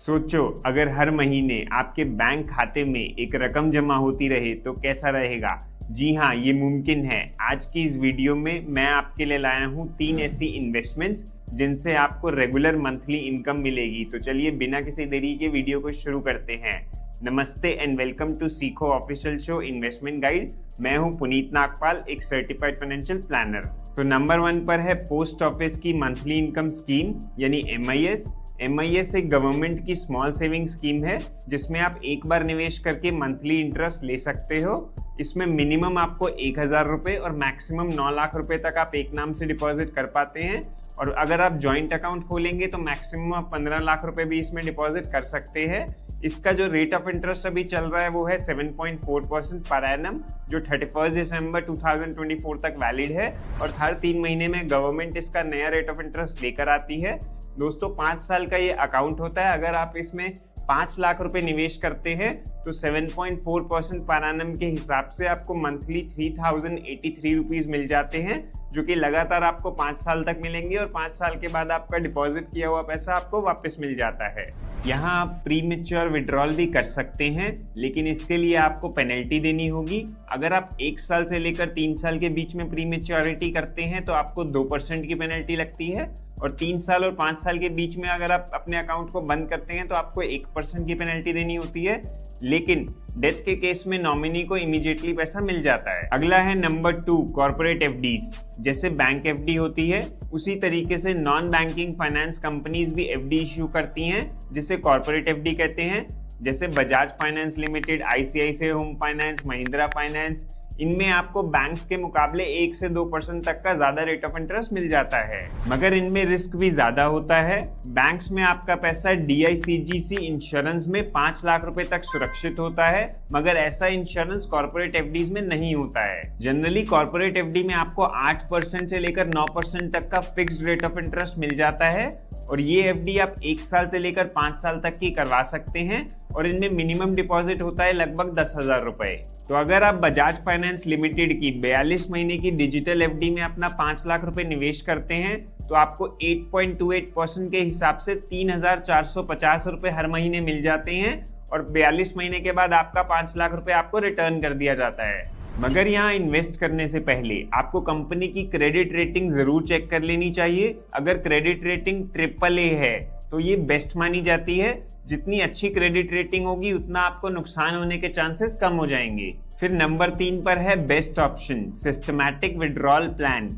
सोचो अगर हर महीने आपके बैंक खाते में एक रकम जमा होती रहे तो कैसा रहेगा। जी हाँ, ये मुमकिन है। आज की इस वीडियो में मैं आपके लिए लाया हूँ 3 ऐसी इन्वेस्टमेंट्स जिनसे आपको रेगुलर मंथली इनकम मिलेगी। तो चलिए बिना किसी देरी के वीडियो को शुरू करते हैं। नमस्ते एंड वेलकम टू सीखो ऑफिशियल शो इन्वेस्टमेंट गाइड। मैं हूँ पुनीत नागपाल, एक सर्टिफाइड फाइनेंशियल प्लानर। तो नंबर 1 पर है पोस्ट ऑफिस की मंथली इनकम स्कीम यानी MIS। MIS एक गवर्नमेंट की स्मॉल सेविंग स्कीम है जिसमें आप एक बार निवेश करके मंथली इंटरेस्ट ले सकते हो। इसमें मिनिमम आपको 1000 रुपये और मैक्सिमम 9 लाख रुपए तक आप एक नाम से डिपॉजिट कर पाते हैं। और अगर आप जॉइंट अकाउंट खोलेंगे तो मैक्सिमम आप 15 लाख रुपए भी इसमें डिपॉजिट कर सकते हैं। इसका जो रेट ऑफ इंटरेस्ट अभी चल रहा है वो है 7.4% पर एनम, जो 31 दिसंबर 2024 तक वैलिड है। और हर 3 महीने में गवर्नमेंट इसका नया रेट ऑफ इंटरेस्ट लेकर आती है। दोस्तों 5 साल का ये अकाउंट होता है। अगर आप इसमें 5 लाख रुपए निवेश करते हैं तो 7.4% पर एनम के हिसाब से आपको मंथली 3083 रुपीज मिल जाते हैं, जो कि लगातार आपको 5 साल तक मिलेंगे और 5 साल के बाद आपका डिपॉजिट किया हुआ पैसा आपको वापस मिल जाता है। यहाँ आप प्री मैच्योर विड्रॉल भी कर सकते हैं, लेकिन इसके लिए आपको पेनल्टी देनी होगी। अगर आप 1 साल से लेकर 3 साल के बीच में प्री मैच्योरिटी करते हैं तो आपको 2% की पेनल्टी लगती है, और 3 साल और 5 साल के बीच में अगर आप अपने अकाउंट को बंद करते हैं तो आपको 1% की पेनल्टी देनी होती है। लेकिन डेथ के केस में नॉमिनी को इमीडिएटली पैसा मिल जाता है। अगला है नंबर 2 कॉर्पोरेट FDs। जैसे बैंक FD होती है उसी तरीके से नॉन बैंकिंग फाइनेंस कंपनीज भी FD इश्यू करती हैं, जिसे कॉर्पोरेट FD कहते हैं। जैसे Bajaj finance limited, ICICI home finance, Mahindra finance, इनमें आपको बैंक्स के मुकाबले 1 से 2% तक का ज्यादा रेट ऑफ इंटरेस्ट मिल जाता है, मगर इनमें रिस्क भी ज्यादा होता है। बैंक्स में आपका पैसा DICGC इंश्योरेंस में 5 लाख रुपए तक सुरक्षित होता है, मगर ऐसा इंश्योरेंस कॉर्पोरेट FDs में नहीं होता है। जनरली कॉर्पोरेट FD में आपको 8% से लेकर 9% तक का फिक्स्ड रेट ऑफ इंटरेस्ट मिल जाता है, और ये FD आप 1 साल से लेकर 5 साल तक की करवा सकते हैं, और इनमें मिनिमम डिपॉजिट होता है लगभग 10,000 रुपए। तो अगर आप बजाज फाइनेंस लिमिटेड की 42 महीने की डिजिटल FD में अपना 5 लाख रुपए निवेश करते हैं तो आपको 8.28% के हिसाब से 3,450 रुपए हर महीने मिल जाते हैं, और 42 महीने के बाद आपका 5 लाख रुपए आपको रिटर्न कर दिया जाता है। मगर यहाँ इन्वेस्ट करने से पहले आपको कंपनी की क्रेडिट रेटिंग जरूर चेक कर लेनी चाहिए। अगर क्रेडिट रेटिंग AAA है तो ये बेस्ट मानी जाती है। जितनी अच्छी क्रेडिट रेटिंग होगी उतना आपको नुकसान होने के चांसेस कम हो जाएंगे। फिर नंबर 3 पर है best option systematic withdrawal plan.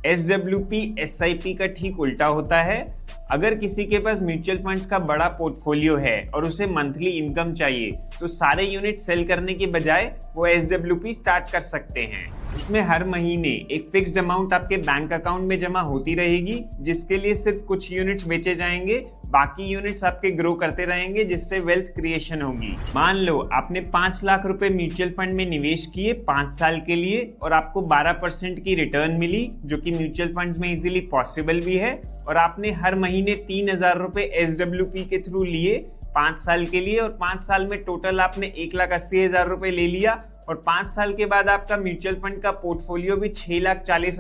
SWP SIP का ठीक उल्टा होता है। अगर किसी के पास म्यूचुअल फंड्स का बड़ा पोर्टफोलियो है और उसे मंथली इनकम चाहिए तो सारे यूनिट सेल करने के बजाय वो SWP स्टार्ट कर सकते हैं। इसमें हर महीने एक फिक्स्ड अमाउंट आपके बैंक अकाउंट में जमा होती रहेगी, जिसके लिए सिर्फ कुछ यूनिट्स बेचे जाएंगे, बाकी यूनिट्स आपके ग्रो करते रहेंगे, जिससे वेल्थ क्रिएशन होगी। मान लो आपने 5 लाख रुपए म्यूचुअल फंड में निवेश किए 5 साल के लिए और आपको 12% की रिटर्न मिली, जो कि म्यूचुअल फंड्स में इजीली पॉसिबल भी है, और आपने हर महीने 3000 रुपए SWP के थ्रू लिए 5 साल के लिए, और 5 साल में टोटल आपने 1,80,000 रुपए ले लिया, और 5 साल के बाद आपका म्यूचुअल फंड का पोर्टफोलियो भी 6,40,000